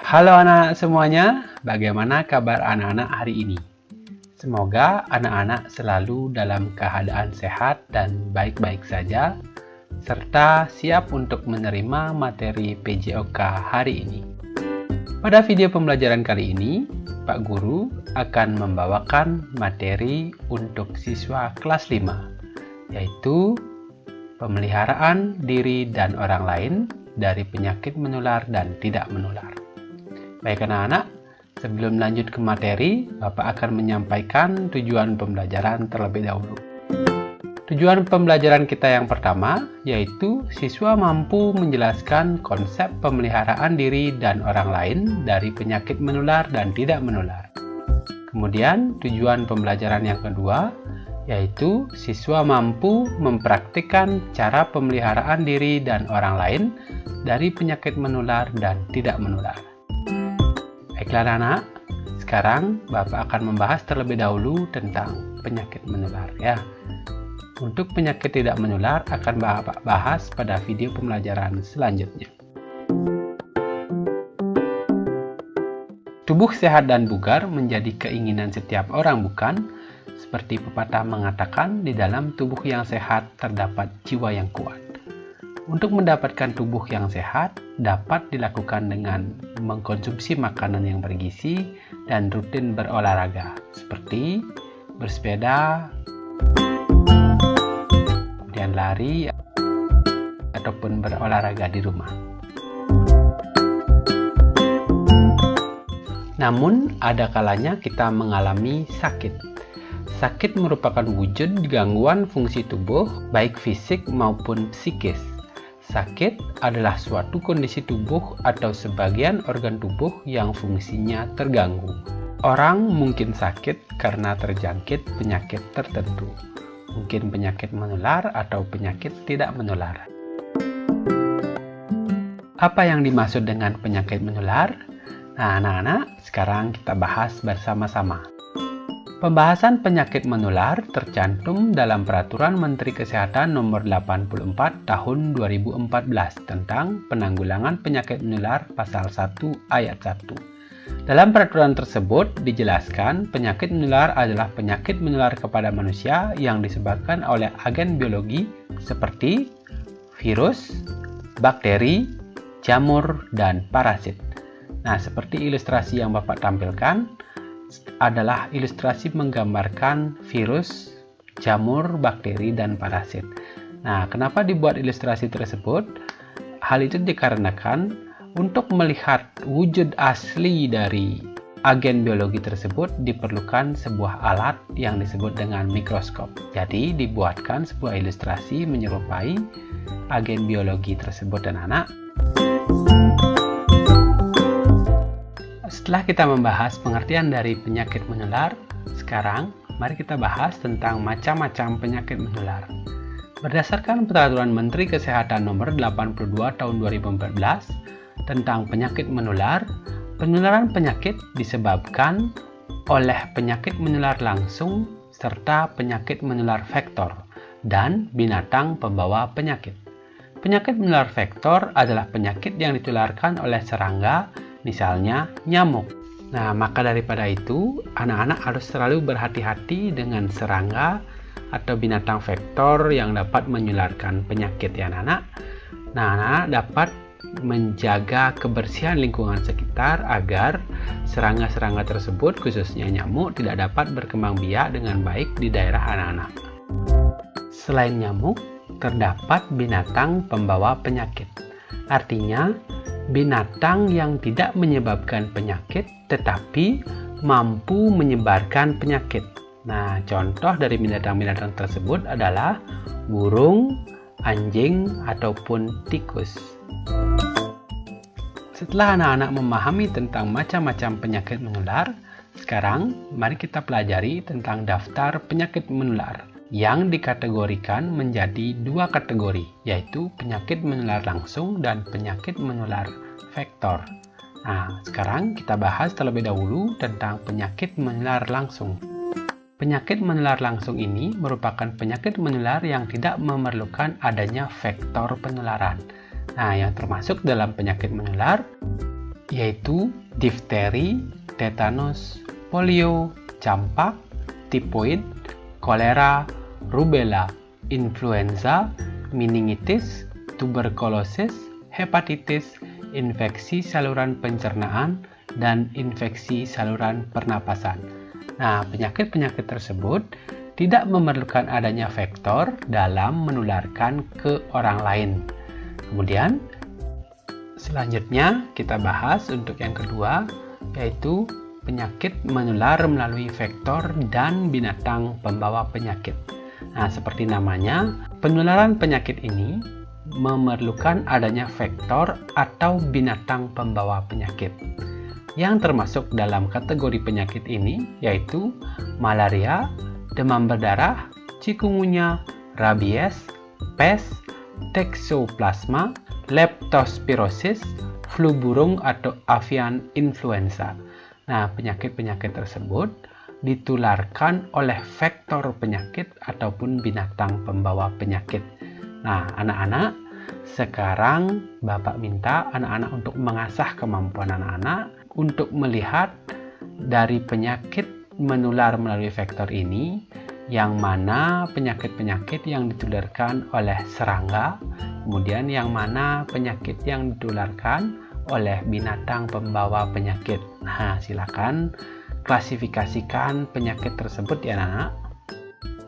Halo anak-anak semuanya, bagaimana kabar anak-anak hari ini? Semoga anak-anak selalu dalam keadaan sehat dan baik-baik saja, serta siap untuk menerima materi PJOK hari ini. Pada video pembelajaran kali ini, Pak Guru akan membawakan materi untuk siswa kelas 5, yaitu pemeliharaan diri dan orang lain dari penyakit menular dan tidak menular. Baik anak-anak, sebelum lanjut ke materi, Bapak akan menyampaikan tujuan pembelajaran terlebih dahulu. Tujuan pembelajaran kita yang pertama, yaitu siswa mampu menjelaskan konsep pemeliharaan diri dan orang lain dari penyakit menular dan tidak menular. Kemudian, tujuan pembelajaran yang kedua, yaitu siswa mampu mempraktikkan cara pemeliharaan diri dan orang lain dari penyakit menular dan tidak menular. Baiklah anak, sekarang Bapak akan membahas terlebih dahulu tentang penyakit menular ya. Untuk penyakit tidak menular akan Bapak bahas pada video pembelajaran selanjutnya. Tubuh sehat dan bugar menjadi keinginan setiap orang, bukan? Seperti pepatah mengatakan, di dalam tubuh yang sehat terdapat jiwa yang kuat. Untuk mendapatkan tubuh yang sehat, dapat dilakukan dengan mengkonsumsi makanan yang bergizi dan rutin berolahraga, seperti bersepeda, kemudian lari, ataupun berolahraga di rumah. Namun, ada kalanya kita mengalami sakit. Sakit merupakan wujud gangguan fungsi tubuh, baik fisik maupun psikis. Sakit adalah suatu kondisi tubuh atau sebagian organ tubuh yang fungsinya terganggu. Orang mungkin sakit karena terjangkit penyakit tertentu, mungkin penyakit menular atau penyakit tidak menular. Apa yang dimaksud dengan penyakit menular? Nah, anak-anak, sekarang kita bahas bersama-sama. Pembahasan penyakit menular tercantum dalam Peraturan Menteri Kesehatan Nomor 84 Tahun 2014 tentang Penanggulangan Penyakit Menular Pasal 1 Ayat 1. Dalam peraturan tersebut dijelaskan penyakit menular adalah penyakit menular kepada manusia yang disebabkan oleh agen biologi seperti virus, bakteri, jamur, dan parasit. Nah, seperti ilustrasi yang Bapak tampilkan, adalah ilustrasi menggambarkan virus, jamur, bakteri, dan parasit. Nah, kenapa dibuat ilustrasi tersebut? Hal itu dikarenakan untuk melihat wujud asli dari agen biologi tersebut diperlukan sebuah alat yang disebut dengan mikroskop. Jadi, dibuatkan sebuah ilustrasi menyerupai agen biologi tersebut dan anak. Setelah kita membahas pengertian dari penyakit menular, sekarang mari kita bahas tentang macam-macam penyakit menular. Berdasarkan Peraturan Menteri Kesehatan Nomor 82 Tahun 2014 tentang penyakit menular, penularan penyakit disebabkan oleh penyakit menular langsung serta penyakit menular vektor dan binatang pembawa penyakit. Penyakit menular vektor adalah penyakit yang ditularkan oleh serangga, misalnya nyamuk. Nah, maka daripada itu, anak-anak harus selalu berhati-hati dengan serangga atau binatang vektor yang dapat menularkan penyakit ya anak-anak. Nah, anak-anak dapat menjaga kebersihan lingkungan sekitar agar serangga-serangga tersebut, khususnya nyamuk, tidak dapat berkembang biak dengan baik di daerah anak-anak. Selain nyamuk, terdapat binatang pembawa penyakit. Artinya, binatang yang tidak menyebabkan penyakit tetapi mampu menyebarkan penyakit. Nah, contoh dari binatang-binatang tersebut adalah burung, anjing, ataupun tikus. Setelah anak-anak memahami tentang macam-macam penyakit menular, sekarang mari kita pelajari tentang daftar penyakit menular yang dikategorikan menjadi dua kategori, yaitu penyakit menular langsung dan penyakit menular vektor. Nah, sekarang kita bahas terlebih dahulu tentang penyakit menular langsung. Penyakit menular langsung ini merupakan penyakit menular yang tidak memerlukan adanya vektor penularan. Nah, yang termasuk dalam penyakit menular yaitu difteri, tetanus, polio, campak, tifoid, kolera, rubella, influenza, meningitis, tuberkulosis, hepatitis, infeksi saluran pencernaan, dan infeksi saluran pernapasan. Nah, penyakit-penyakit tersebut tidak memerlukan adanya vektor dalam menularkan ke orang lain. Kemudian, selanjutnya kita bahas untuk yang kedua, yaitu penyakit menular melalui vektor dan binatang pembawa penyakit. Nah, seperti namanya, penularan penyakit ini memerlukan adanya vektor atau binatang pembawa penyakit. Yang termasuk dalam kategori penyakit ini yaitu malaria, demam berdarah, chikungunya, rabies, pes, toxoplasma, leptospirosis, flu burung atau avian influenza. Nah, penyakit-penyakit tersebut ditularkan oleh vektor penyakit ataupun binatang pembawa penyakit. Nah, anak-anak, sekarang Bapak minta anak-anak untuk mengasah kemampuan anak-anak untuk melihat dari penyakit menular melalui vektor ini, yang mana penyakit-penyakit yang ditularkan oleh serangga, kemudian yang mana penyakit yang ditularkan oleh binatang pembawa penyakit. Nah, silakan klasifikasikan penyakit tersebut ya anak-anak.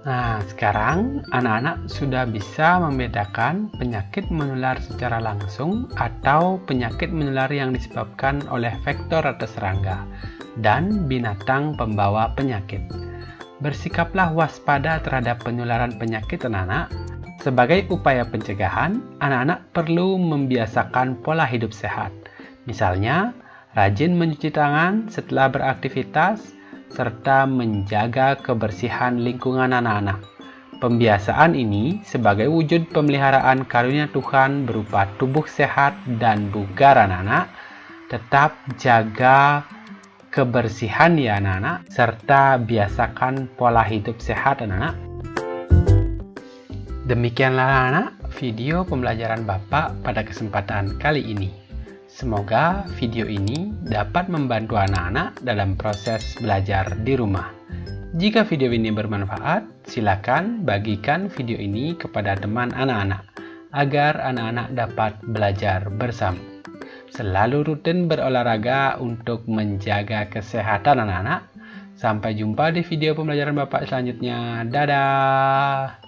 Nah, sekarang anak-anak sudah bisa membedakan penyakit menular secara langsung atau penyakit menular yang disebabkan oleh vektor atau serangga dan binatang pembawa penyakit. Bersikaplah waspada terhadap penularan penyakit anak-anak. Sebagai upaya pencegahan, anak-anak perlu membiasakan pola hidup sehat. Misalnya, rajin mencuci tangan setelah beraktivitas, serta menjaga kebersihan lingkungan anak-anak. Pembiasaan ini sebagai wujud pemeliharaan karunia Tuhan berupa tubuh sehat dan bugar anak-anak. Tetap jaga kebersihan ya anak-anak, serta biasakan pola hidup sehat anak-anak. Demikianlah anak-anak video pembelajaran Bapak pada kesempatan kali ini. Semoga video ini dapat membantu anak-anak dalam proses belajar di rumah. Jika video ini bermanfaat, silakan bagikan video ini kepada teman anak-anak agar anak-anak dapat belajar bersama. Selalu rutin berolahraga untuk menjaga kesehatan anak-anak. Sampai jumpa di video pembelajaran Bapak selanjutnya. Dadah!